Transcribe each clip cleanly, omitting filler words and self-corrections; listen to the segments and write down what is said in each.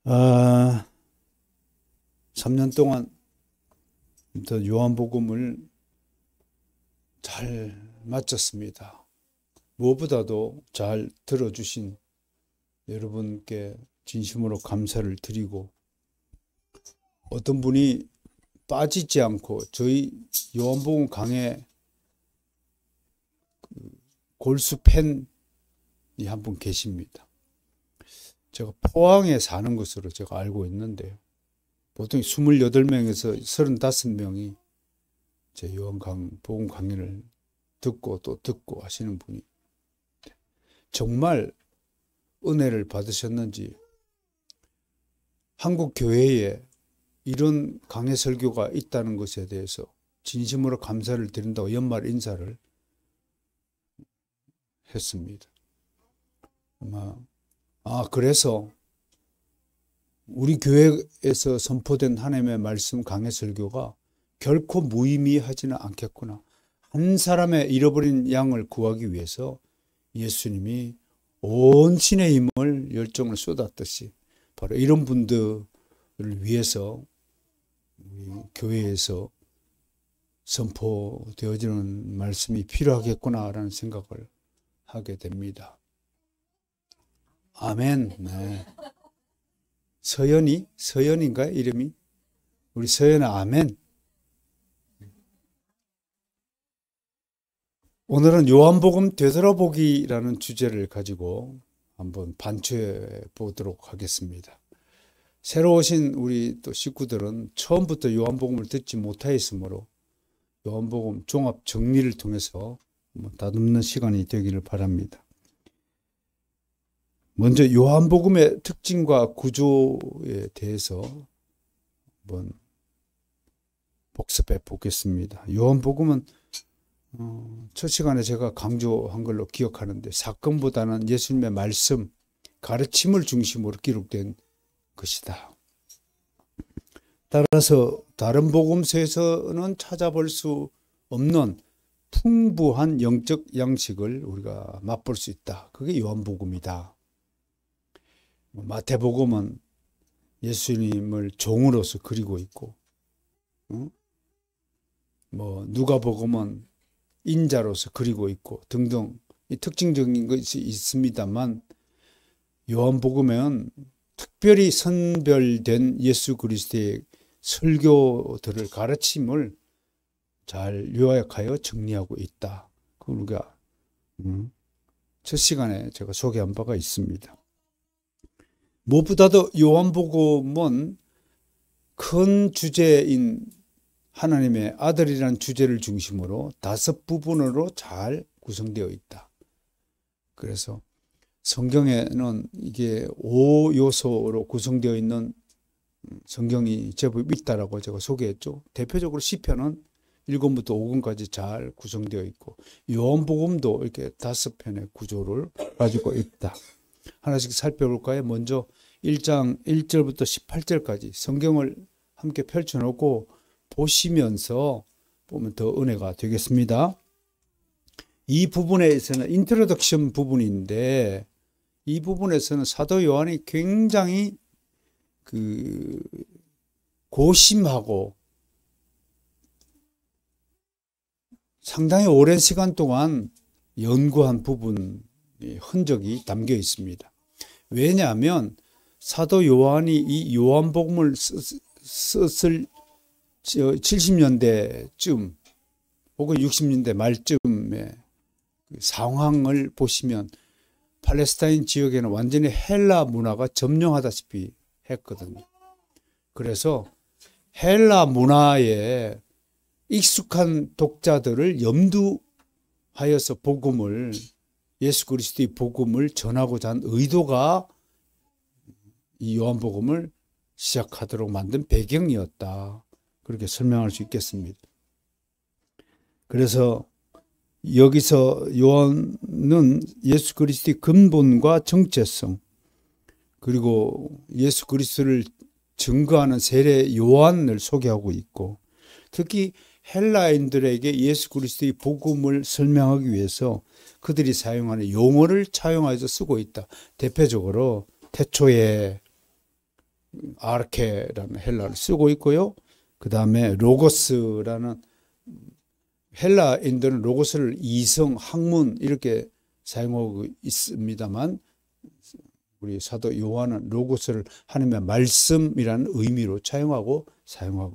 아, 3년 동안 요한복음을 잘 마쳤습니다. 무엇보다도 잘 들어주신 여러분께 진심으로 감사를 드리고, 어떤 분이 빠지지 않고 저희 요한복음 강의 골수 팬이 한 분 계십니다. 제가 포항에 사는 것으로 제가 알고 있는데요. 보통 28명에서 35명이 제 요한복음 강의를 듣고 또 듣고 하시는 분이 정말 은혜를 받으셨는지 한국 교회에 이런 강해 설교가 있다는 것에 대해서 진심으로 감사를 드린다고 연말 인사를 했습니다. 그래서 우리 교회에서 선포된 하나님의 말씀 강해 설교가 결코 무의미하지는 않겠구나. 한 사람의 잃어버린 양을 구하기 위해서 예수님이 온 신의 힘을 열정을 쏟았듯이 바로 이런 분들을 위해서 우리 교회에서 선포되어지는 말씀이 필요하겠구나라는 생각을 하게 됩니다. 아멘. 네. 서연인가 이름이? 우리 서연아, 아멘. 오늘은 요한복음 되돌아보기라는 주제를 가지고 한번 반추해 보도록 하겠습니다. 새로 오신 우리 또 식구들은 처음부터 요한복음을 듣지 못하였으므로 요한복음 종합 정리를 통해서 다듬는 시간이 되기를 바랍니다. 먼저 요한복음의 특징과 구조에 대해서 한번 복습해 보겠습니다. 요한복음은 첫 시간에 제가 강조한 걸로 기억하는데 사건보다는 예수님의 말씀, 가르침을 중심으로 기록된 것이다. 따라서 다른 복음서에서는 찾아볼 수 없는 풍부한 영적 양식을 우리가 맛볼 수 있다. 그게 요한복음이다. 마태복음은 예수님을 종으로서 그리고 있고, 누가복음은 인자로서 그리고 있고 등등 특징적인 것이 있습니다만, 요한복음은 특별히 선별된 예수 그리스도의 설교들을 가르침을 잘 요약하여 정리하고 있다. 그걸 우리가 첫 시간에 제가 소개한 바가 있습니다. 무엇보다도 요한복음은 큰 주제인 하나님의 아들이라는 주제를 중심으로 5부분으로 잘 구성되어 있다. 그래서 성경에는 이게 5요소로 구성되어 있는 성경이 제법 있다라고 제가 소개했죠. 대표적으로 시편은 1권부터 5권까지 잘 구성되어 있고, 요한복음도 이렇게 5편의 구조를 가지고 있다. 하나씩 살펴볼까요? 먼저 1장 1절부터 18절까지 성경을 함께 펼쳐놓고 보시면서 보면 더 은혜가 되겠습니다. 이 부분에서는 인트로덕션 부분인데, 이 부분에서는 사도 요한이 굉장히 고심하고 상당히 오랜 시간 동안 연구한 부분의 흔적이 담겨 있습니다. 왜냐하면 사도 요한이 이 요한복음을 썼을 70년대쯤 혹은 60년대 말쯤의 상황을 보시면 팔레스타인 지역에는 완전히 헬라 문화가 점령하다시피 했거든요. 그래서 헬라 문화에 익숙한 독자들을 염두하여서 복음을, 예수 그리스도의 복음을 전하고자 한 의도가 이 요한복음을 시작하도록 만든 배경이었다. 그렇게 설명할 수 있겠습니다. 그래서 여기서 요한은 예수 그리스도의 근본과 정체성, 그리고 예수 그리스도를 증거하는 세례 요한을 소개하고 있고, 특히 헬라인들에게 예수 그리스도의 복음을 설명하기 위해서 그들이 사용하는 용어를 차용해서 쓰고 있다. 대표적으로 태초에 아르케라는 헬라를 쓰고 있고요. 그 다음에 로고스라는, 헬라인들은 로고스를 이성, 학문 이렇게 사용하고 있습니다만, 우리 사도 요한은 로고스를 하나님의 말씀이라는 의미로 사용하고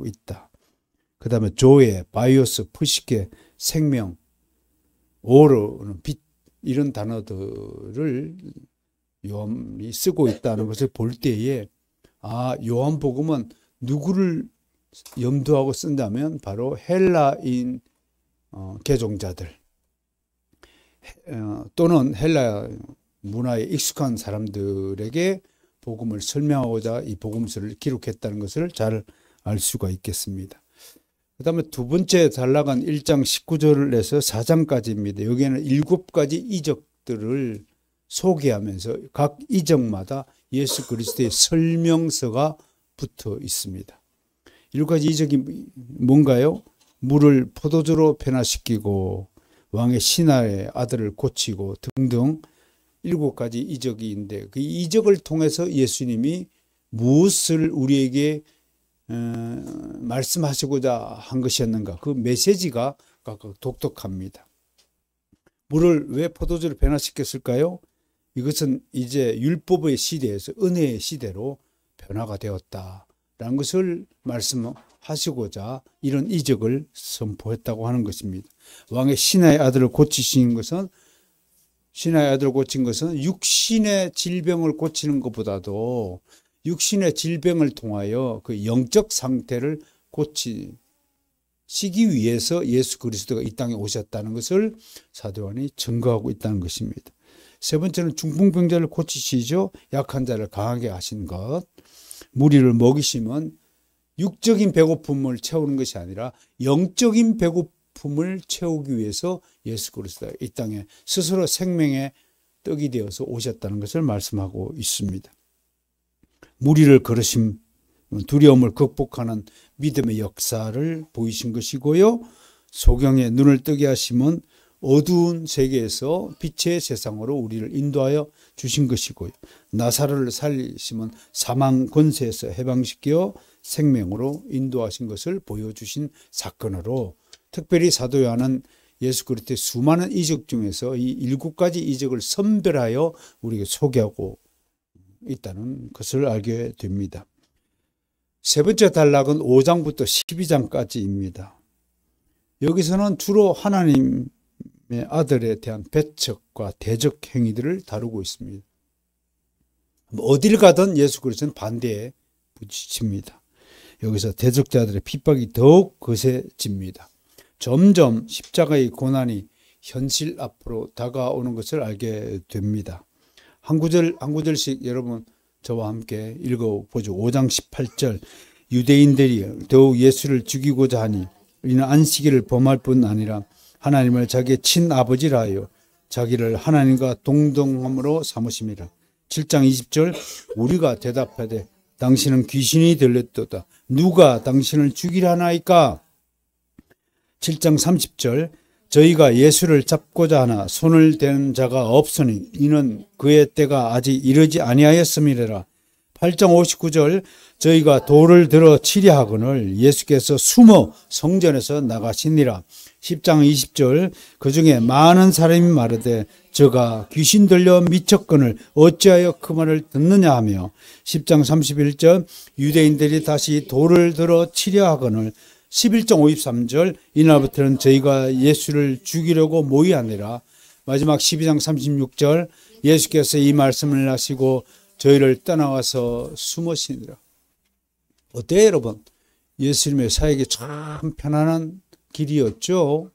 있다. 그 다음에 조에, 바이오스, 푸시케, 생명, 오르는 빛, 이런 단어들을 요한이 쓰고 있다는 것을 볼 때에, 요한복음은 누구를 염두하고 쓴다면 바로 헬라인 개종자들 또는 헬라 문화에 익숙한 사람들에게 복음을 설명하고자 이 복음서를 기록했다는 것을 잘 알 수가 있겠습니다. 그 다음에 두 번째 단락은 1장 19절에서 4장까지입니다. 여기에는 7가지 이적들을 소개하면서 각 이적마다 예수 그리스도의 설명서가 붙어 있습니다. 7가지 이적이 뭔가요? 물을 포도주로 변화시키고 왕의 신하의 아들을 고치고 등등 7가지 이적이 있는데, 그 이적을 통해서 예수님이 무엇을 우리에게 말씀하시고자 한 것이었는가, 그 메시지가 각각 독특합니다. 물을 왜 포도주로 변화시켰을까요? 이것은 이제 율법의 시대에서 은혜의 시대로 변화가 되었다라는 것을 말씀하시고자 이런 이적을 선포했다고 하는 것입니다. 왕의 신하의 아들을 고치신 것은, 신하의 아들을 고친 것은 육신의 질병을 고치는 것보다도 육신의 질병을 통하여 그 영적 상태를 고치시기 위해서 예수 그리스도가 이 땅에 오셨다는 것을 사도 요한이 증거하고 있다는 것입니다. 세 번째는 중풍병자를 고치시죠. 약한 자를 강하게 하신 것. 무리를 먹이시면 육적인 배고픔을 채우는 것이 아니라 영적인 배고픔을 채우기 위해서 예수 그리스도가 이 땅에 스스로 생명의 떡이 되어서 오셨다는 것을 말씀하고 있습니다. 무리를 걸으심, 두려움을 극복하는 믿음의 역사를 보이신 것이고요. 소경의 눈을 뜨게 하심은 어두운 세계에서 빛의 세상으로 우리를 인도하여 주신 것이고요. 나사로를 살리심은 사망 권세에서 해방시켜 생명으로 인도하신 것을 보여주신 사건으로, 특별히 사도 요한은 예수 그리스도의 수많은 이적 중에서 이 7가지 이적을 선별하여 우리에게 소개하고 있다는 것을 알게 됩니다. 세 번째 단락은 5장부터 12장까지입니다. 여기서는 주로 하나님의 아들에 대한 배척과 대적 행위들을 다루고 있습니다. 어딜 가든 예수 그리스도는 반대에 부딪힙니다. 여기서 대적자들의 핍박이 더욱 거세집니다. 점점 십자가의 고난이 현실 앞으로 다가오는 것을 알게 됩니다. 한 구절씩 여러분 저와 함께 읽어보죠. 5장 18절, 유대인들이 더욱 예수를 죽이고자 하니 이는 안식일을 범할 뿐 아니라 하나님을 자기의 친아버지라 하여 자기를 하나님과 동등함으로 삼으심이라. 7장 20절, 우리가 대답하되 당신은 귀신이 들렸도다. 누가 당신을 죽이려 하나이까? 7장 30절, 저희가 예수를 잡고자 하나 손을 댄 자가 없으니 이는 그의 때가 아직 이르지 아니하였음이라. 8장 59절, 저희가 돌을 들어 치려 하거늘 예수께서 숨어 성전에서 나가시니라. 10장 20절, 그 중에 많은 사람이 말하되 저가 귀신 들려 미쳤거늘 어찌하여 그 말을 듣느냐 하며, 10장 31절, 유대인들이 다시 돌을 들어 치려 하거늘, 11장 53절, 이날부터는 저희가 예수를 죽이려고 모의하니라. 마지막 12장 36절, 예수께서 이 말씀을 하시고 저희를 떠나와서 숨으시니라. 어때요, 여러분? 예수님의 사역이 참 편안한 길이었죠.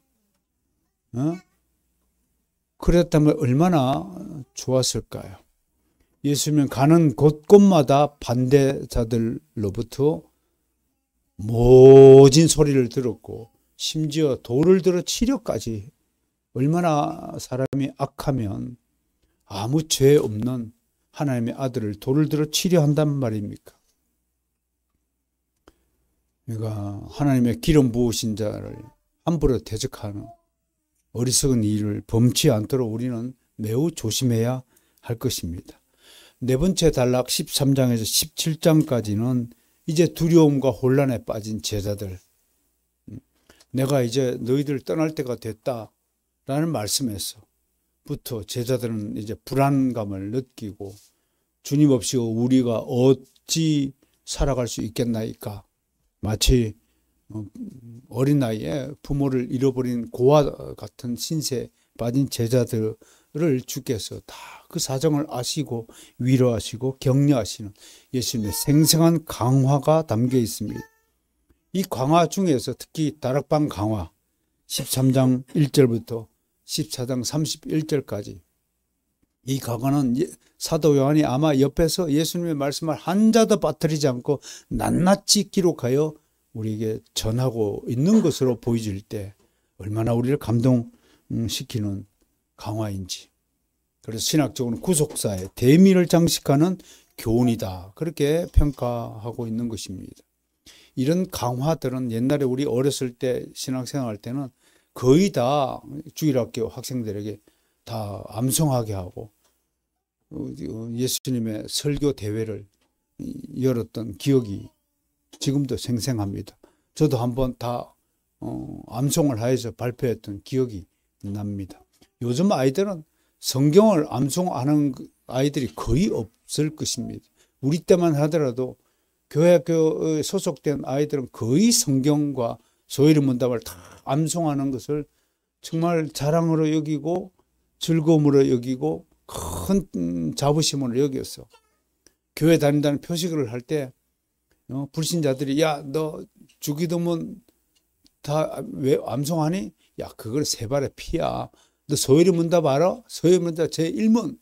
그랬다면 얼마나 좋았을까요? 예수님은 가는 곳곳마다 반대자들로부터 모진 소리를 들었고 심지어 돌을 들어 치려까지, 얼마나 사람이 악하면 아무 죄 없는 하나님의 아들을 돌을 들어 치려 한단 말입니까? 그러니까 하나님의 기름 부으신 자를 함부로 대적하는 어리석은 일을 범치 않도록 우리는 매우 조심해야 할 것입니다. 네 번째 단락 13장에서 17장까지는 이제 두려움과 혼란에 빠진 제자들, 내가 이제 너희들 떠날 때가 됐다라는 말씀에서부터 제자들은 이제 불안감을 느끼고 주님 없이 우리가 어찌 살아갈 수 있겠나이까. 마치 어린 나이에 부모를 잃어버린 고아 같은 신세에 빠진 제자들을 주께서 다 그 사정을 아시고 위로하시고 격려하시는 예수님의 생생한 강화가 담겨 있습니다. 이 강화 중에서 특히 다락방 강화 13장 1절부터 14장 31절까지 이 강화는 사도 요한이 아마 옆에서 예수님의 말씀을 한 자도 빠뜨리지 않고 낱낱이 기록하여 우리에게 전하고 있는 것으로 보여질 때 얼마나 우리를 감동시키는 강화인지. 그래서 신학적으로는 구속사의 대미를 장식하는 교훈이다, 그렇게 평가하고 있는 것입니다. 이런 강화들은 옛날에 우리 어렸을 때 신학생활 때는 거의 다 주일학교 학생들에게 다 암송하게 하고 예수님의 설교 대회를 열었던 기억이 지금도 생생합니다. 저도 한번 다 암송을 하여서 발표했던 기억이 납니다. 요즘 아이들은 성경을 암송하는 아이들이 거의 없을 것입니다. 우리 때만 하더라도 교회학교에 소속된 아이들은 거의 성경과 소위를 문답을 다 암송하는 것을 정말 자랑으로 여기고 즐거움으로 여기고 큰 자부심으로 여겼어. 교회 다닌다는 표식을 할 때 불신자들이 야, 너 주기도문 다 왜 암송하니? 야, 그걸 세 발의 피야. 너 소위를 문답 알아? 소위를 문답 제1문.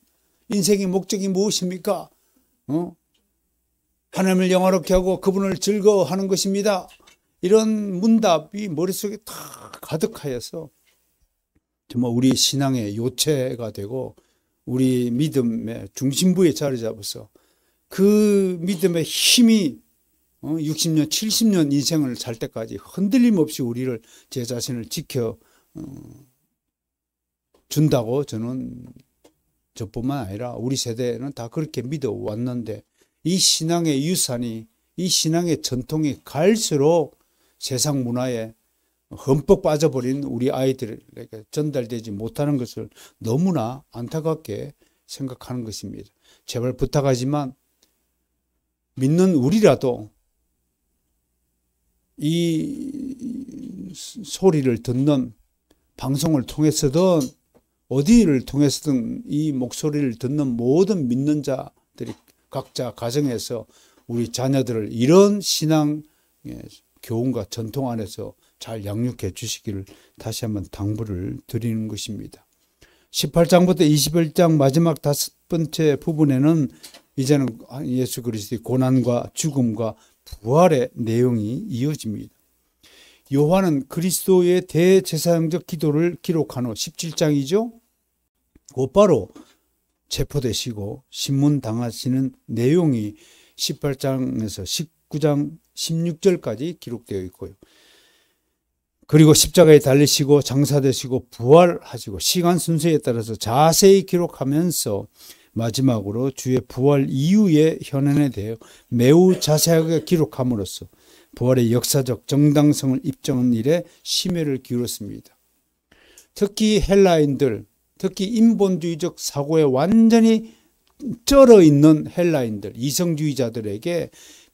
인생의 목적이 무엇입니까? 하나님을 영화롭게 하고 그분을 즐거워하는 것입니다. 이런 문답이 머릿속에 다 가득하여서 정말 우리 신앙의 요체가 되고 우리 믿음의 중심부에 자리 잡아서 그 믿음의 힘이 60년, 70년 인생을 살 때까지 흔들림 없이 우리를, 제 자신을 지켜 준다고 저는, 저뿐만 아니라 우리 세대는 다 그렇게 믿어왔는데, 이 신앙의 유산이, 이 신앙의 전통이 갈수록 세상 문화에 흠뻑 빠져버린 우리 아이들에게 전달되지 못하는 것을 너무나 안타깝게 생각하는 것입니다. 제발 부탁하지만 믿는 우리라도 이 소리를 듣는 방송을 통해서든 어디를 통해서든 이 목소리를 듣는 모든 믿는 자들이 각자 가정에서 우리 자녀들을 이런 신앙의 교훈과 전통 안에서 잘 양육해 주시기를 다시 한번 당부를 드리는 것입니다. 18장부터 21장 마지막 5번째 부분에는 이제는 예수 그리스도의 고난과 죽음과 부활의 내용이 이어집니다. 요한은 그리스도의 대제사장적 기도를 기록한 후 17장이죠. 곧바로 체포되시고 신문당하시는 내용이 18장에서 19장 16절까지 기록되어 있고요. 그리고 십자가에 달리시고 장사되시고 부활하시고 시간 순서에 따라서 자세히 기록하면서 마지막으로 주의 부활 이후의 현현에 대해 매우 자세하게 기록함으로써 부활의 역사적 정당성을 입증한 일에 심혈을 기울였습니다. 특히 헬라인들, 특히 인본주의적 사고에 완전히 쩔어 있는 헬라인들, 이성주의자들에게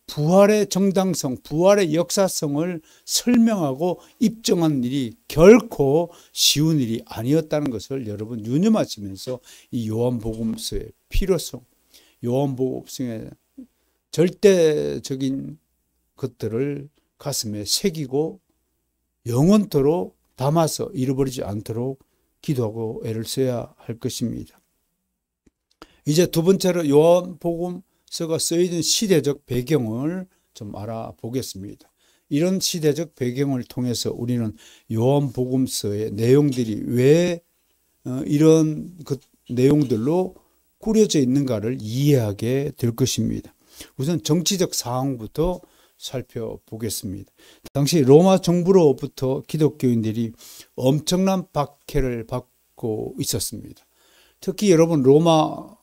부활의 정당성, 부활의 역사성을 설명하고 입증한 일이 결코 쉬운 일이 아니었다는 것을 여러분 유념하시면서 이 요한복음서의 필요성, 요한복음서의 절대적인 것들을 가슴에 새기고 영원토록 담아서 잃어버리지 않도록 기도하고 애를 써야 할 것입니다. 이제 두 번째로 요한복음서가 쓰여진 시대적 배경을 좀 알아보겠습니다. 이런 시대적 배경을 통해서 우리는 요한복음서의 내용들이 왜 이런 내용들로 꾸려져 있는가를 이해하게 될 것입니다. 우선 정치적 상황부터 살펴보겠습니다. 당시 로마 정부로부터 기독교인들이 엄청난 박해를 받고 있었습니다. 특히 여러분 로마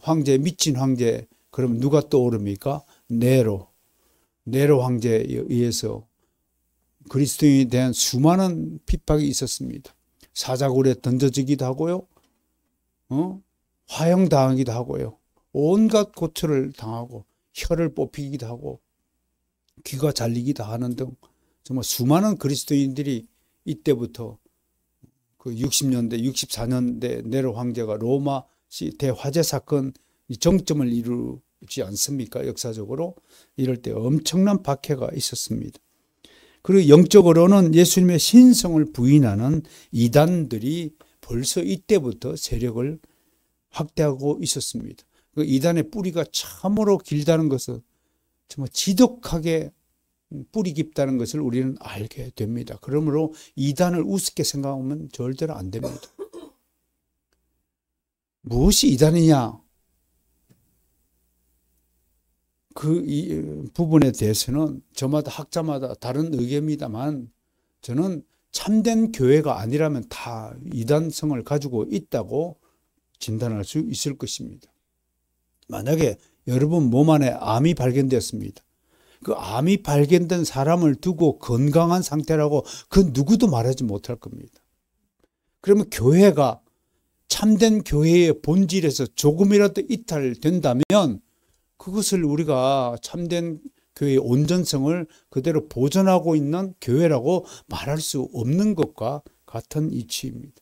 황제, 미친 황제, 그러면 누가 떠오릅니까? 네로 황제에 의해서 그리스도인에 대한 수많은 핍박이 있었습니다. 사자굴에 던져지기도 하고요. 화형당하기도 하고요. 온갖 고초를 당하고 혀를 뽑히기도 하고 귀가 잘리기도 하는 등 정말 수많은 그리스도인들이 이때부터 그 60년대, 64년대 네로 황제가 로마 대화재 사건 정점을 이루지 않습니까? 역사적으로 이럴 때 엄청난 박해가 있었습니다. 그리고 영적으로는 예수님의 신성을 부인하는 이단들이 벌써 이때부터 세력을 확대하고 있었습니다. 그 이단의 뿌리가 참으로 길다는 것은 정말 지독하게 뿌리 깊다는 것을 우리는 알게 됩니다. 그러므로 이단을 우습게 생각하면 절대로 안 됩니다. 무엇이 이단이냐? 이 부분에 대해서는 저마다 학자마다 다른 의견입니다만 저는 참된 교회가 아니라면 다 이단성을 가지고 있다고 진단할 수 있을 것입니다. 만약에 여러분 몸 안에 암이 발견되었습니다. 그 암이 발견된 사람을 두고 건강한 상태라고 그 누구도 말하지 못할 겁니다. 그러면 교회가 참된 교회의 본질에서 조금이라도 이탈된다면 그것을 우리가 참된 교회의 온전성을 그대로 보존하고 있는 교회라고 말할 수 없는 것과 같은 이치입니다.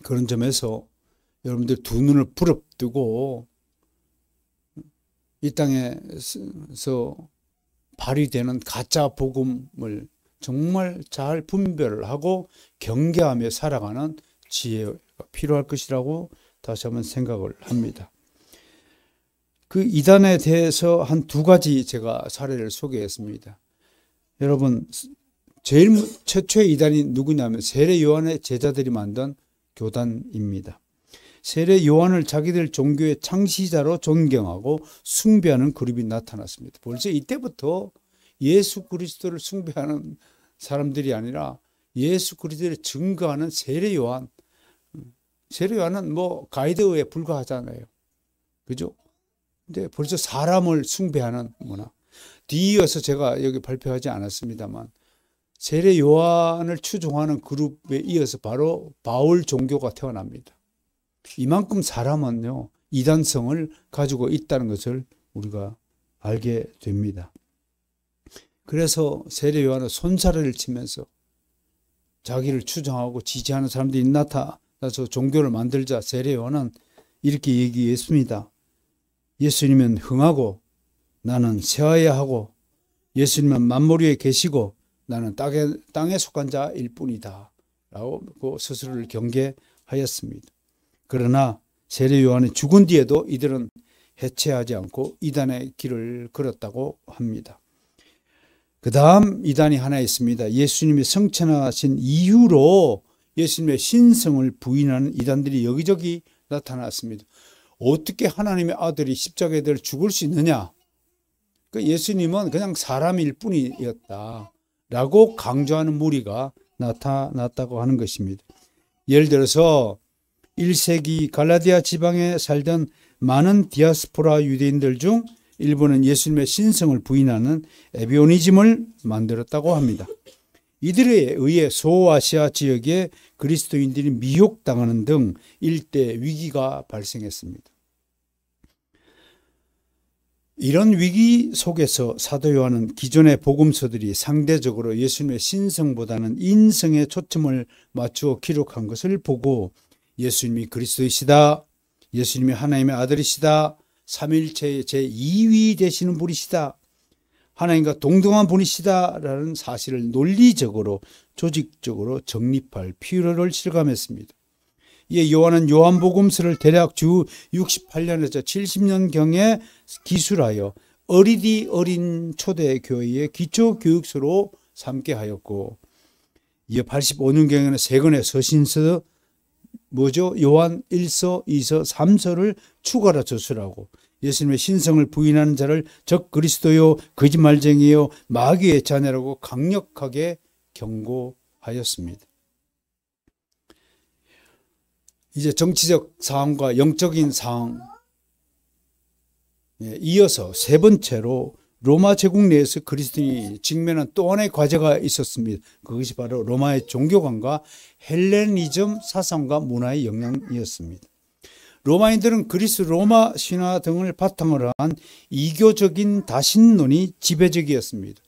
그런 점에서 여러분들 두 눈을 부릅뜨고 이 땅에서 발휘되는 가짜 복음을 정말 잘 분별을 하고 경계하며 살아가는 지혜가 필요할 것이라고 다시 한번 생각을 합니다. 그 이단에 대해서 한 두 가지 제가 사례를 소개했습니다. 여러분, 최초의 이단이 누구냐면 세례 요한의 제자들이 만든 교단입니다. 세례 요한을 자기들 종교의 창시자로 존경하고 숭배하는 그룹이 나타났습니다. 벌써 이때부터 예수 그리스도를 숭배하는 사람들이 아니라 예수 그리스도를 증거하는 세례 요한. 세례 요한은 뭐 가이드에 불과하잖아요. 그죠? 근데 벌써 사람을 숭배하는 문화. 뒤이어서 제가 여기 발표하지 않았습니다만 세례 요한을 추종하는 그룹에 이어서 바로 바울 종교가 태어납니다. 이만큼 사람은요, 이단성을 가지고 있다는 것을 우리가 알게 됩니다. 그래서 세례 요한은 손사래를 치면서 자기를 추종하고 지지하는 사람들이 나타나서 종교를 만들자 세례 요한은 이렇게 얘기했습니다. 예수님은 흥하고 나는 쇠하야 하고 예수님은 만물 위에 계시고 나는 땅에 속한 자일 뿐이다 라고 스스로를 경계하였습니다. 그러나 세례 요한이 죽은 뒤에도 이들은 해체하지 않고 이단의 길을 걸었다고 합니다. 그 다음 이단이 하나 있습니다. 예수님이 성천하신 이후로 예수님의 신성을 부인하는 이단들이 여기저기 나타났습니다. 어떻게 하나님의 아들이 십자가에 달려 죽을 수 있느냐? 예수님은 그냥 사람일 뿐이었다라고 강조하는 무리가 나타났다고 하는 것입니다. 예를 들어서 1세기 갈라디아 지방에 살던 많은 디아스포라 유대인들 중 일부는 예수님의 신성을 부인하는 에비오니즘을 만들었다고 합니다. 이들에 의해 소아시아 지역의 그리스도인들이 미혹당하는 등 일대 위기가 발생했습니다. 이런 위기 속에서 사도 요한은 기존의 복음서들이 상대적으로 예수님의 신성보다는 인성에 초점을 맞추어 기록한 것을 보고 예수님이 그리스도이시다, 예수님이 하나님의 아들이시다, 삼일체의 제2위 되시는 분이시다, 하나님과 동등한 분이시다라는 사실을 논리적으로 조직적으로 정립할 필요를 실감했습니다. 이에 요한은 요한복음서를 대략 주 68년에서 70년경에 기술하여 어린 초대교회의 기초교육서로 삼게 하였고, 이에 85년경에는 세 권의 서신서 요한 1서, 2서, 3서를 추가로 저술하고 예수님의 신성을 부인하는 자를 적 그리스도요 거짓말쟁이요 마귀의 자녀라고 강력하게 경고하였습니다. 이제 정치적 사항과 영적인 사항, 이어서 세 번째로 로마 제국 내에서 그리스도인이 직면한 또 하나의 과제가 있었습니다. 그것이 바로 로마의 종교관과 헬레니즘 사상과 문화의 영향이었습니다. 로마인들은 그리스 로마 신화 등을 바탕으로 한 이교적인 다신론이 지배적이었습니다.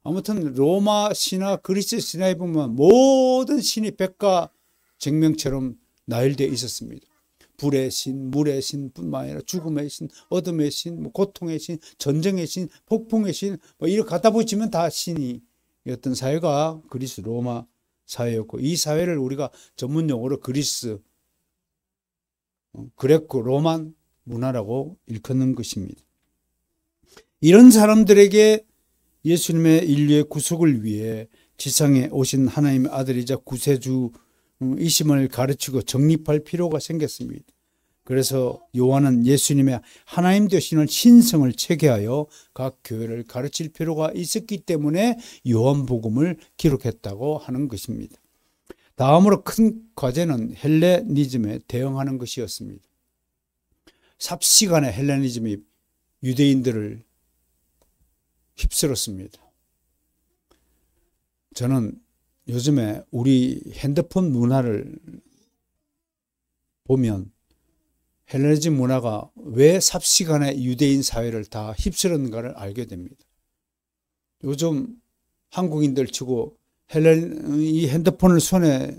아무튼 로마 신화, 그리스 신화에 보면 모든 신이 백과 정명처럼 나열되어 있었습니다. 불의 신, 물의 신뿐만 아니라 죽음의 신, 어둠의 신, 고통의 신, 전쟁의 신, 폭풍의 신, 이렇게 갖다 붙이면 다 신이었던 사회가 그리스 로마 사회였고, 이 사회를 우리가 전문 용어로 그리스, 그레코 로만 문화라고 일컫는 것입니다. 이런 사람들에게 예수님의 인류의 구속을 위해 지상에 오신 하나님의 아들이자 구세주이심을 가르치고 정립할 필요가 생겼습니다. 그래서 요한은 예수님의 하나님 되시는 신성을 체계하여 각 교회를 가르칠 필요가 있었기 때문에 요한복음을 기록했다고 하는 것입니다. 다음으로 큰 과제는 헬레니즘에 대응하는 것이었습니다. 삽시간에 헬레니즘이 유대인들을 휩쓸었습니다. 저는 요즘에 우리 핸드폰 문화를 보면 헬레니즘 문화가 왜 삽시간에 유대인 사회를 다 휩쓸었는가를 알게 됩니다. 요즘 한국인들 치고 이 핸드폰을 손에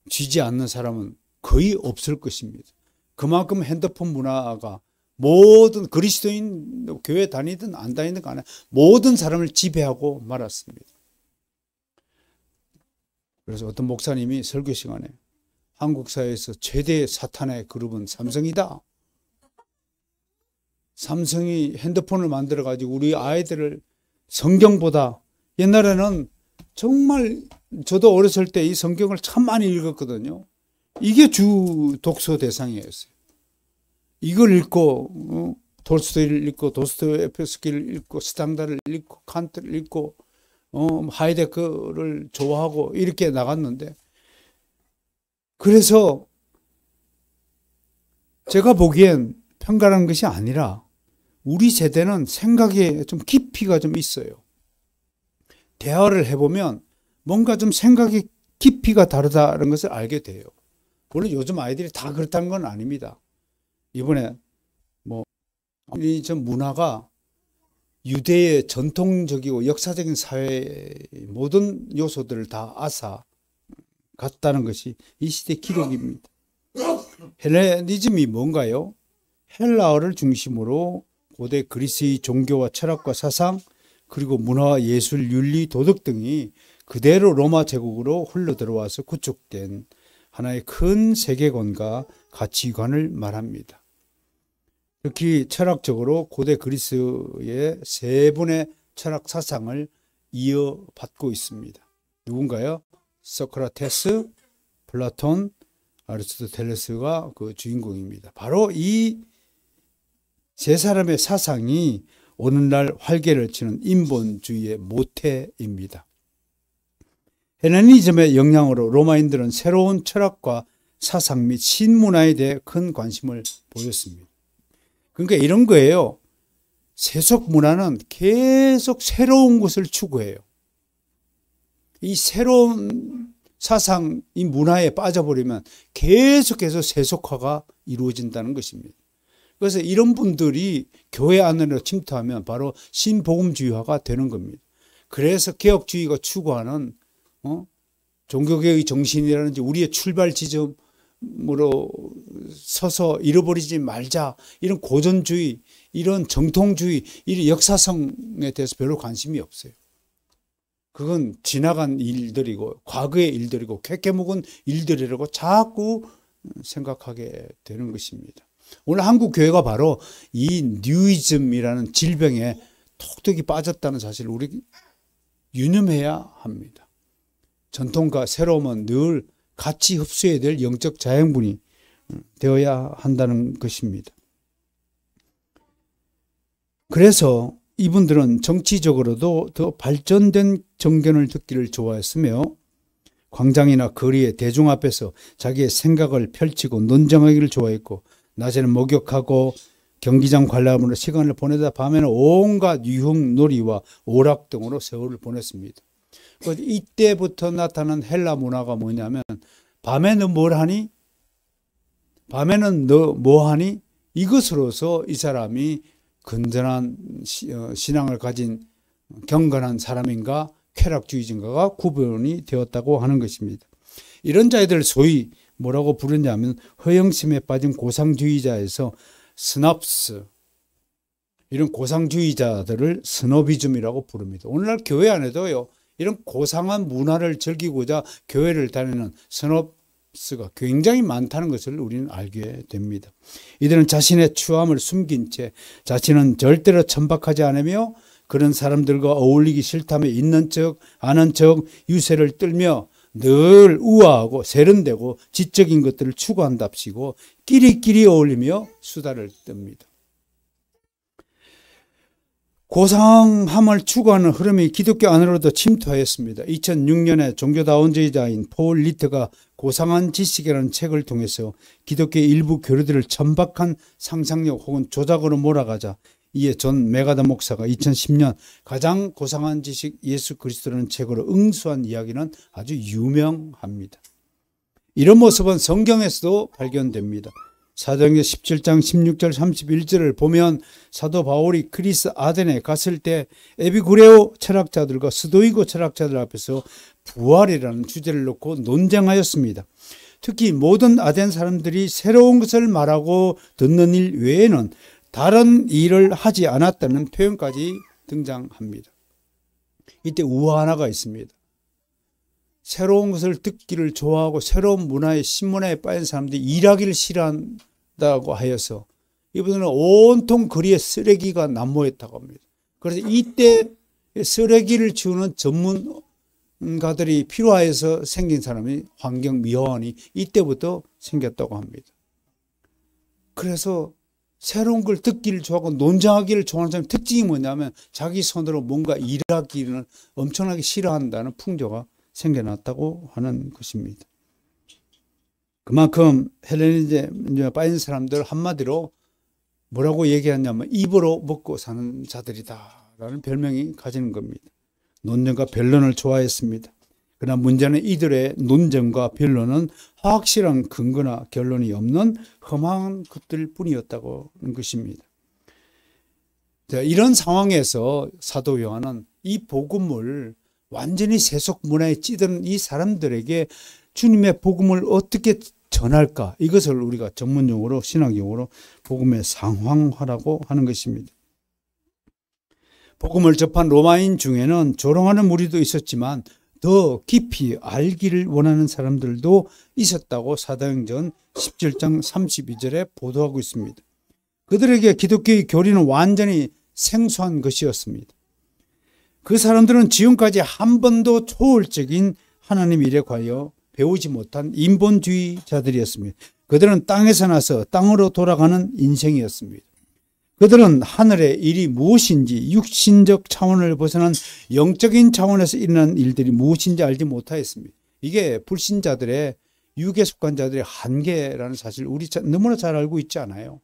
쥐지 않는 사람은 거의 없을 것입니다. 그만큼 핸드폰 문화가 모든 그리스도인 교회 다니든 안 다니든 간에 모든 사람을 지배하고 말았습니다. 그래서 어떤 목사님이 설교 시간에 한국 사회에서 최대의 사탄의 그룹은 삼성이다. 삼성이 핸드폰을 만들어 가지고 우리 아이들을 성경보다, 옛날에는 정말 저도 어렸을 때 이 성경을 참 많이 읽었거든요. 이게 주 독서 대상이었어요. 이걸 읽고 톨스토이를 읽고 도스토옙스키를 읽고 스탕다를 읽고 칸트를 읽고 하이데거를 좋아하고 이렇게 나갔는데, 그래서 제가 보기엔 평가하는 것이 아니라 우리 세대는 생각에 좀 깊이가 좀 있어요. 대화를 해보면 뭔가 좀 생각의 깊이가 다르다는 것을 알게 돼요. 물론 요즘 아이들이 다 그렇다는 건 아닙니다. 이번에 이 전 문화가 유대의 전통적이고 역사적인 사회의 모든 요소들을 다 앗아 갔다는 것이 이 시대의 기록입니다. 헬레니즘이 뭔가요? 헬라어를 중심으로 고대 그리스의 종교와 철학과 사상, 그리고 문화와 예술, 윤리, 도덕 등이 그대로 로마 제국으로 흘러들어와서 구축된 하나의 큰 세계관과 가치관을 말합니다. 특히 철학적으로 고대 그리스의 세 분의 철학 사상을 이어받고 있습니다. 누군가요? 소크라테스, 플라톤, 아리스토텔레스가 그 주인공입니다. 바로 이 세 사람의 사상이 오늘날 활개를 치는 인본주의의 모태입니다. 헬레니즘의 영향으로 로마인들은 새로운 철학과 사상 및 신문화에 대해 큰 관심을 보였습니다. 그러니까 이런 거예요. 세속 문화는 계속 새로운 것을 추구해요. 이 새로운 사상, 이 문화에 빠져버리면 계속해서 세속화가 이루어진다는 것입니다. 그래서 이런 분들이 교회 안으로 침투하면 바로 신복음주의화가 되는 겁니다. 그래서 개혁주의가 추구하는 종교개혁의 정신이라든지 우리의 출발 지점으로 서서 잃어버리지 말자, 이런 고전주의, 이런 정통주의, 이런 역사성에 대해서 별로 관심이 없어요. 그건 지나간 일들이고 과거의 일들이고 쾌쾌묵은 일들이라고 자꾸 생각하게 되는 것입니다. 오늘 한국 교회가 바로 이 뉴이즘이라는 질병에 톡톡히 빠졌다는 사실을 우리 유념해야 합니다. 전통과 새로움은 늘 같이 흡수해야 될 영적 자양분이 되어야 한다는 것입니다. 그래서 이분들은 정치적으로도 더 발전된 정견을 듣기를 좋아했으며 광장이나 거리의 대중 앞에서 자기의 생각을 펼치고 논쟁하기를 좋아했고 낮에는 목욕하고 경기장 관람으로 시간을 보내다 밤에는 온갖 유흥놀이와 오락 등으로 세월을 보냈습니다. 이때부터 나타난 헬라 문화가 뭐냐면 밤에는 뭘 하니? 밤에는 너 뭐 하니? 이것으로서 이 사람이 건전한 신앙을 가진 경건한 사람인가 쾌락주의자인가가 구분이 되었다고 하는 것입니다. 이런 자들을 소위 뭐라고 부르냐면 허영심에 빠진 고상주의자에서 스놉스, 이런 고상주의자들을 스노비즘이라고 부릅니다. 오늘날 교회 안에도요, 이런 고상한 문화를 즐기고자 교회를 다니는 스놉스가 굉장히 많다는 것을 우리는 알게 됩니다. 이들은 자신의 추함을 숨긴 채 자신은 절대로 천박하지 않으며 그런 사람들과 어울리기 싫다며 있는 척 아는 척 유세를 떨며 늘 우아하고 세련되고 지적인 것들을 추구한답시고 끼리끼리 어울리며 수다를 떱니다. 고상함을 추구하는 흐름이 기독교 안으로도 침투하였습니다. 2006년에 종교다원주의자인 폴 리트가 고상한 지식이라는 책을 통해서 기독교의 일부 교류들을 천박한 상상력 혹은 조작으로 몰아가자 이에 존 메가더 목사가 2010년 가장 고상한 지식 예수 그리스도라는 책으로 응수한 이야기는 아주 유명합니다. 이런 모습은 성경에서도 발견됩니다. 사도행전 17장 16절 31절을 보면 사도 바울이 그리스 아덴에 갔을 때 에피쿠레오 철학자들과 스도이고 철학자들 앞에서 부활이라는 주제를 놓고 논쟁하였습니다. 특히 모든 아덴 사람들이 새로운 것을 말하고 듣는 일 외에는 다른 일을 하지 않았다는 표현까지 등장합니다. 이때 우화 하나가 있습니다. 새로운 것을 듣기를 좋아하고 새로운 문화의 신문화에 빠진 사람들이 일하기를 싫어한다고 하여서 이분들은 온통 거리에 쓰레기가 난무했다고 합니다. 그래서 이때 쓰레기를 치우는 전문가들이 필요해서 생긴 사람이 환경미화원이 이때부터 생겼다고 합니다. 그래서 새로운 걸 듣기를 좋아하고 논쟁하기를 좋아하는 사람의 특징이 뭐냐면 자기 손으로 뭔가 일하기를 엄청나게 싫어한다는 풍조가 생겨났다고 하는 것입니다. 그만큼 헬레니즘에 빠진 사람들 한마디로 뭐라고 얘기하냐면 입으로 먹고 사는 자들이다라는 별명이 가지는 겁니다. 논쟁과 변론을 좋아했습니다. 그러나 문제는 이들의 논쟁과 변론은 확실한 근거나 결론이 없는 험한 것들 뿐이었다고 하는 것입니다. 자, 이런 상황에서 사도 요한은 이 복음을 완전히 세속 문화에 찌든 이 사람들에게 주님의 복음을 어떻게 전할까? 이것을 우리가 전문용어로 신학용어로 복음의 상황화라고 하는 것입니다. 복음을 접한 로마인 중에는 조롱하는 무리도 있었지만 더 깊이 알기를 원하는 사람들도 있었다고 사도행전 17장 32절에 보도하고 있습니다. 그들에게 기독교의 교리는 완전히 생소한 것이었습니다. 그 사람들은 지금까지 한 번도 초월적인 하나님 일에 관하여 배우지 못한 인본주의자들이었습니다. 그들은 땅에서 나서 땅으로 돌아가는 인생이었습니다. 그들은 하늘의 일이 무엇인지 육신적 차원을 벗어난 영적인 차원에서 일어나는 일들이 무엇인지 알지 못하였습니다. 이게 불신자들의 육에 속한 자들의 한계라는 사실 우리 너무나 잘 알고 있지 않아요.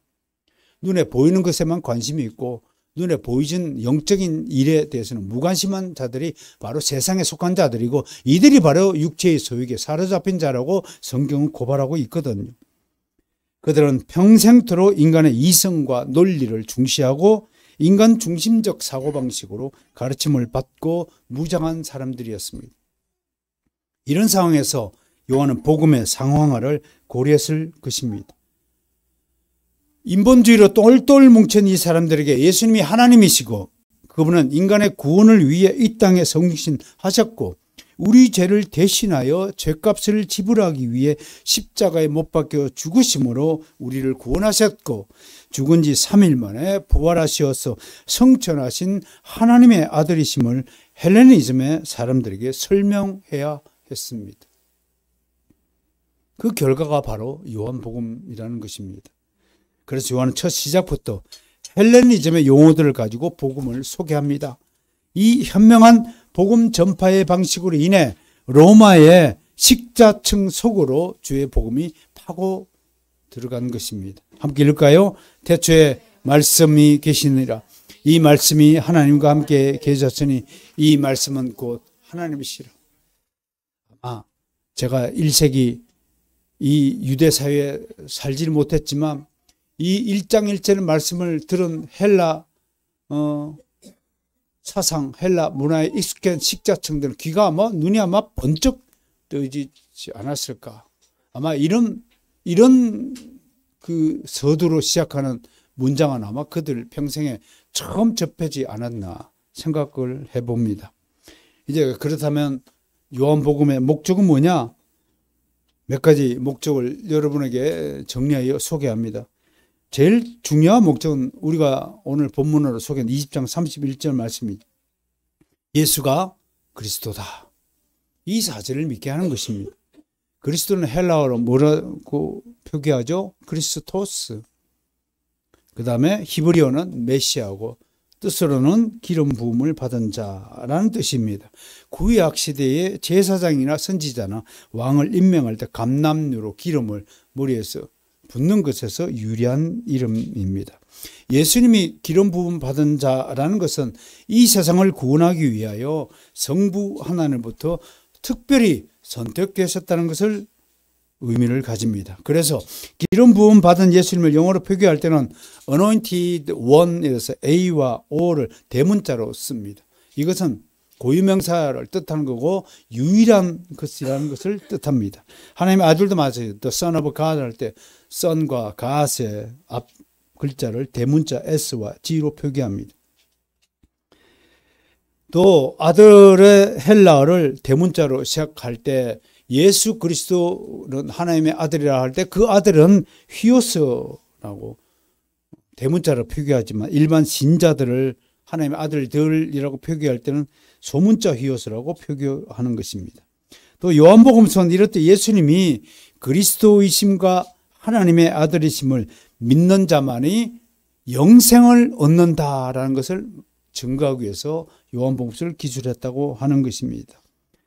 눈에 보이는 것에만 관심이 있고 눈에 보이진 영적인 일에 대해서는 무관심한 자들이 바로 세상에 속한 자들이고 이들이 바로 육체의 소유에 사로잡힌 자라고 성경은 고발하고 있거든요. 그들은 평생토록 인간의 이성과 논리를 중시하고 인간 중심적 사고방식으로 가르침을 받고 무장한 사람들이었습니다. 이런 상황에서 요한은 복음의 상황화를 고려했을 것입니다. 인본주의로 똘똘 뭉친 이 사람들에게 예수님이 하나님이시고 그분은 인간의 구원을 위해 이 땅에 성육신하셨고 우리 죄를 대신하여 죄값을 지불하기 위해 십자가에 못 박혀 죽으심으로 우리를 구원하셨고 죽은 지 3일 만에 부활하시어서 성천하신 하나님의 아들이심을 헬레니즘의 사람들에게 설명해야 했습니다. 그 결과가 바로 요한복음이라는 것입니다. 그래서 요한은 첫 시작부터 헬레니즘의 용어들을 가지고 복음을 소개합니다. 이 현명한 복음 전파의 방식으로 인해 로마의 식자층 속으로 주의 복음이 파고 들어간 것입니다. 함께 읽을까요? 태초에 말씀이 계시니라. 이 말씀이 하나님과 함께 계셨으니 이 말씀은 곧 하나님이시라. 제가 1세기 이 유대 사회에 살지 못했지만 이 1장 1절의 말씀을 들은 헬라 사상, 헬라 문화에 익숙한 식자층들은 귀가 눈이 아마 번쩍 뜨지 않았을까. 아마 이런 그 서두로 시작하는 문장은 아마 그들 평생에 처음 접하지 않았나 생각을 해봅니다. 이제 그렇다면 요한복음의 목적은 뭐냐? 몇 가지 목적을 여러분에게 정리하여 소개합니다. 제일 중요한 목적은 우리가 오늘 본문으로 소개한 20장 31절 말씀입니다. 예수가 그리스도다. 이 사실을 믿게 하는 것입니다. 그리스도는 헬라어로 뭐라고 표기하죠? 그리스토스. 그 다음에 히브리어는 메시아고 뜻으로는 기름 부음을 받은 자라는 뜻입니다. 구약 시대의 제사장이나 선지자나 왕을 임명할 때 감람류로 기름을 머리에서 붓는 것에서 유래한 이름입니다. 예수님이 기름 부음 받은 자라는 것은 이 세상을 구원하기 위하여 성부 하나님부터 특별히 선택되셨다는 것을 의미를 가집니다. 그래서 기름 부음 받은 예수님을 영어로 표기할 때는 anointed one에서 A와 O를 대문자로 씁니다. 이것은 고유명사를 뜻하는 거고 유일한 것이라는 것을 뜻합니다. 하나님의 아들도 마찬가지예요. The Son of God 할 때 Son과 God의 앞 글자를 대문자 S와 G로 표기합니다. 또 아들의 헬라어를 대문자로 시작할 때 예수 그리스도는 하나님의 아들이라 할 때 그 아들은 휘오스라고 대문자로 표기하지만 일반 신자들을 하나님의 아들들이라고 표기할 때는 소문자 휘오스라고 표기하는 것입니다. 또 요한복음서는 이럴 때 예수님이 그리스도이심과 하나님의 아들이심을 믿는 자만이 영생을 얻는다라는 것을 증거하기 위해서 요한복음서를 기술했다고 하는 것입니다.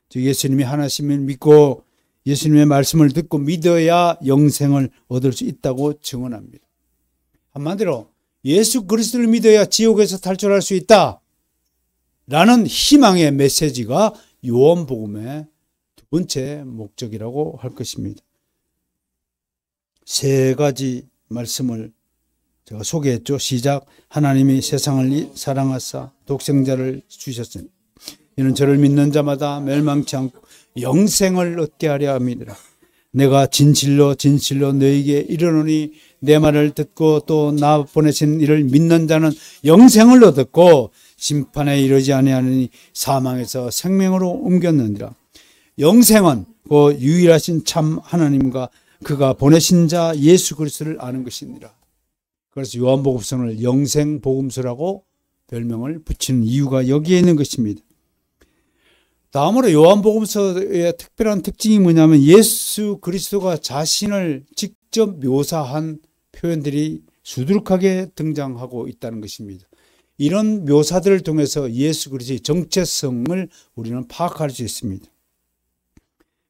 즉 예수님이 하나님을 믿고 예수님의 말씀을 듣고 믿어야 영생을 얻을 수 있다고 증언합니다. 한마디로 예수 그리스도를 믿어야 지옥에서 탈출할 수 있다 라는 희망의 메시지가 요한복음의 두 번째 목적이라고 할 것입니다. 세 가지 말씀을 제가 소개했죠. 시작. 하나님이 세상을 사랑하사 독생자를 주셨으니 이는 저를 믿는 자마다 멸망치 않고 영생을 얻게 하려 함이니라. 내가 진실로 너희에게 이르노니 내 말을 듣고 또 나 보내신 이를 믿는 자는 영생을 얻었고 심판에 이르지 아니하느니 사망에서 생명으로 옮겼느니라. 영생은 그 유일하신 참 하나님과 그가 보내신 자 예수 그리스도를 아는 것이니라. 그래서 요한복음서를 영생복음서라고 별명을 붙이는 이유가 여기에 있는 것입니다. 다음으로 요한복음서의 특별한 특징이 뭐냐면 예수 그리스도가 자신을 직접 묘사한 표현들이 수두룩하게 등장하고 있다는 것입니다. 이런 묘사들을 통해서 예수 그리스도의 정체성을 우리는 파악할 수 있습니다.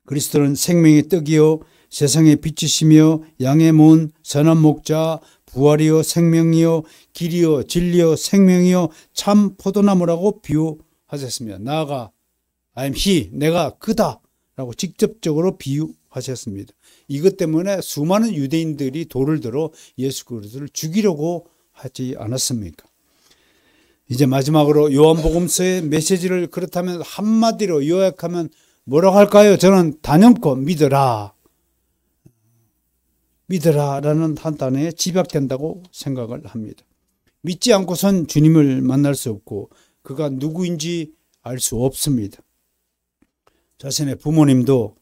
그리스도는 생명의 떡이요 세상의 빛이시며 양의 문 선한 목자 부활이요 생명이요 길이요 진리요 생명이요 참 포도나무라고 비유하셨습니다. 나아가 I am he, 내가 그다 라고 직접적으로 비유하셨습니다. 이것 때문에 수많은 유대인들이 돌을 들어 예수 그리스도를 죽이려고 하지 않았습니까? 이제 마지막으로 요한복음서의 메시지를 그렇다면 한마디로 요약하면 뭐라고 할까요? 저는 단연코 믿어라. 믿어라라는 한 단어에 집약된다고 생각을 합니다. 믿지 않고선 주님을 만날 수 없고 그가 누구인지 알 수 없습니다. 자신의 부모님도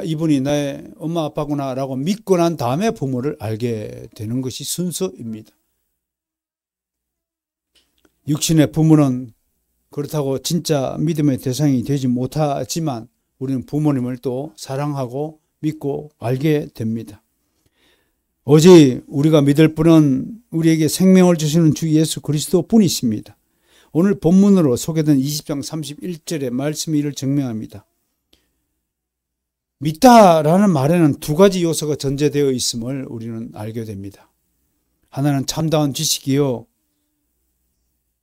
이분이 나의 엄마 아빠구나 라고 믿고 난 다음에 부모를 알게 되는 것이 순서입니다. 육신의 부모는 그렇다고 진짜 믿음의 대상이 되지 못하지만 우리는 부모님을 또 사랑하고 믿고 알게 됩니다. 오직 우리가 믿을 분은 우리에게 생명을 주시는 주 예수 그리스도 뿐이십니다. 오늘 본문으로 소개된 20장 31절의 말씀이 이를 증명합니다. 믿다라는 말에는 두 가지 요소가 전제되어 있음을 우리는 알게 됩니다. 하나는 참다운 지식이요.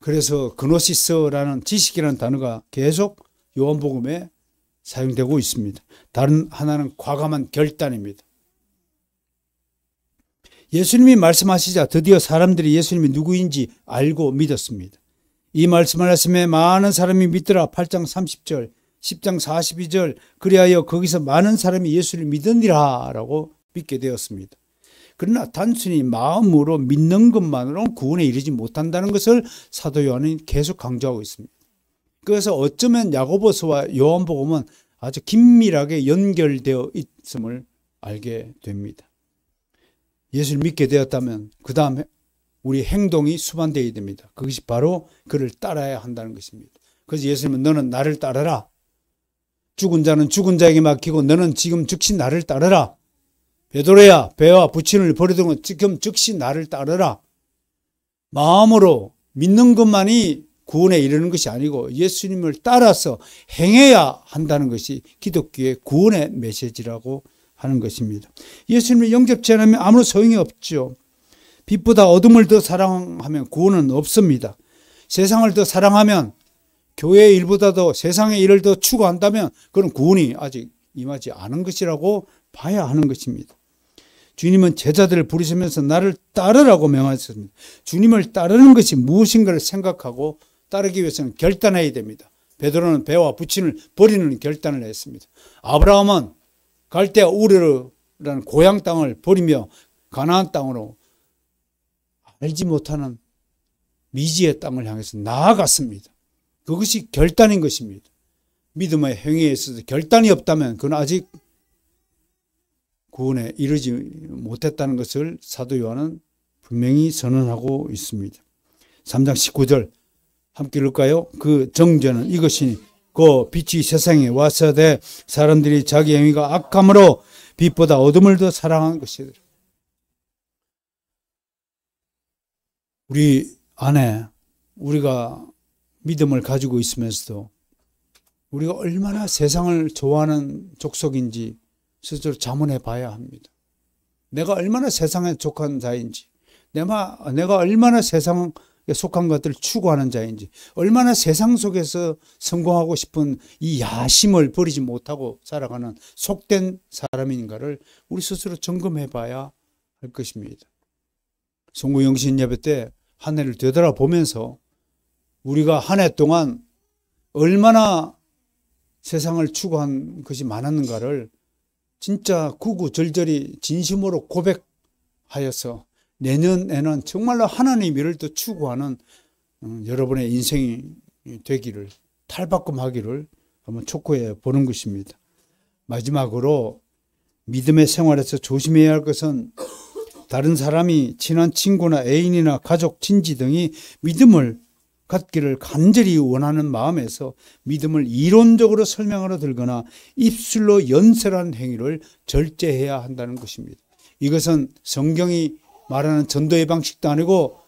그래서 그노시스라는 지식이라는 단어가 계속 요한복음에 사용되고 있습니다. 다른 하나는 과감한 결단입니다. 예수님이 말씀하시자 드디어 사람들이 예수님이 누구인지 알고 믿었습니다. 이 말씀을 하심에 많은 사람이 믿더라. 8장 30절, 10장 42절. 그리하여 거기서 많은 사람이 예수를 믿으니라 라고 믿게 되었습니다. 그러나 단순히 마음으로 믿는 것만으로는 구원에 이르지 못한다는 것을 사도 요한은 계속 강조하고 있습니다. 그래서 어쩌면 야고보서와 요한복음은 아주 긴밀하게 연결되어 있음을 알게 됩니다. 예수를 믿게 되었다면 그 다음에 우리 행동이 수반되어야 됩니다. 그것이 바로 그를 따라야 한다는 것입니다. 그래서 예수님은 너는 나를 따르라. 죽은 자는 죽은 자에게 맡기고 너는 지금 즉시 나를 따르라. 베드로야 배와 부친을 버리던 지금 즉시 나를 따르라. 마음으로 믿는 것만이 구원에 이르는 것이 아니고 예수님을 따라서 행해야 한다는 것이 기독교의 구원의 메시지라고 하는 것입니다. 예수님을 영접치 않으면 아무런 소용이 없죠. 빛보다 어둠을 더 사랑하면 구원은 없습니다. 세상을 더 사랑하면 교회의 일보다도 세상의 일을 더 추구한다면 그런 구원이 아직 임하지 않은 것이라고 봐야 하는 것입니다. 주님은 제자들을 부르시면서 나를 따르라고 명하셨습니다. 주님을 따르는 것이 무엇인가를 생각하고 따르기 위해서는 결단해야 됩니다. 베드로는 배와 부친을 버리는 결단을 했습니다. 아브라함은 갈대아 우르라는 고향 땅을 버리며 가나안 땅으로 알지 못하는 미지의 땅을 향해서 나아갔습니다. 그것이 결단인 것입니다. 믿음의 행위에 있어서 결단이 없다면 그건 아직 구원에 이르지 못했다는 것을 사도 요한은 분명히 선언하고 있습니다. 3장 19절 함께 읽을까요? 그 정죄는 이것이니 그 빛이 세상에 왔으되 사람들이 자기 행위가 악함으로 빛보다 어둠을 더 사랑한 것이더라. 우리 안에 우리가 믿음을 가지고 있으면서도 우리가 얼마나 세상을 좋아하는 족속인지 스스로 자문해 봐야 합니다. 내가 얼마나 세상에 속한 자인지, 내가 얼마나 세상에 속한 것들을 추구하는 자인지, 얼마나 세상 속에서 성공하고 싶은 이 야심을 버리지 못하고 살아가는 속된 사람인가를 우리 스스로 점검해 봐야 할 것입니다. 송구영신 예배 때 한 해를 되돌아보면서 우리가 한 해 동안 얼마나 세상을 추구한 것이 많았는가를 진짜 구구절절히 진심으로 고백하여서 내년에는 정말로 하나님의 일을 더 추구하는 여러분의 인생이 되기를, 탈바꿈하기를 한번 촉구해 보는 것입니다. 마지막으로 믿음의 생활에서 조심해야 할 것은 다른 사람이 친한 친구나 애인이나 가족, 친지 등이 믿음을 갖기를 간절히 원하는 마음에서 믿음을 이론적으로 설명하러 들거나 입술로 연설하는 행위를 절제해야 한다는 것입니다. 이것은 성경이 말하는 전도의 방식도 아니고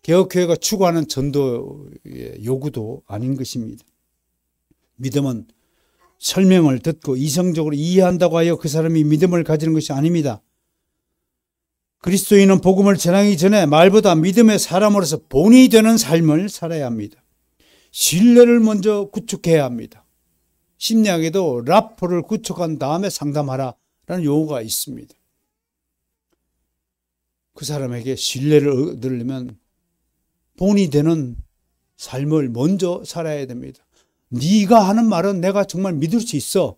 개혁교회가 추구하는 전도의 요구도 아닌 것입니다. 믿음은 설명을 듣고 이성적으로 이해한다고 하여 그 사람이 믿음을 가지는 것이 아닙니다. 그리스도인은 복음을 전하기 전에 말보다 믿음의 사람으로서 본이 되는 삶을 살아야 합니다. 신뢰를 먼저 구축해야 합니다. 심리학에도 라포를 구축한 다음에 상담하라라는 용어가 있습니다. 그 사람에게 신뢰를 얻으려면 본이 되는 삶을 먼저 살아야 됩니다. 네가 하는 말은 내가 정말 믿을 수 있어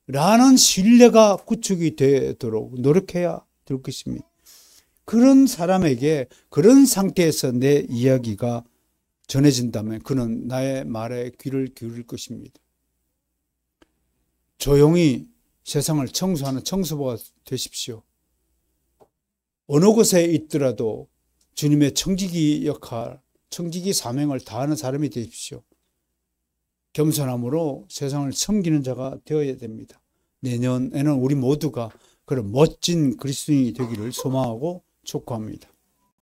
라는 신뢰가 구축이 되도록 노력해야 될 것입니다. 그런 사람에게 그런 상태에서 내 이야기가 전해진다면 그는 나의 말에 귀를 기울일 것입니다. 조용히 세상을 청소하는 청소부가 되십시오. 어느 곳에 있더라도 주님의 청지기 역할, 청지기 사명을 다하는 사람이 되십시오. 겸손함으로 세상을 섬기는 자가 되어야 됩니다. 내년에는 우리 모두가 그런 멋진 그리스도인이 되기를 소망하고 촉구합니다.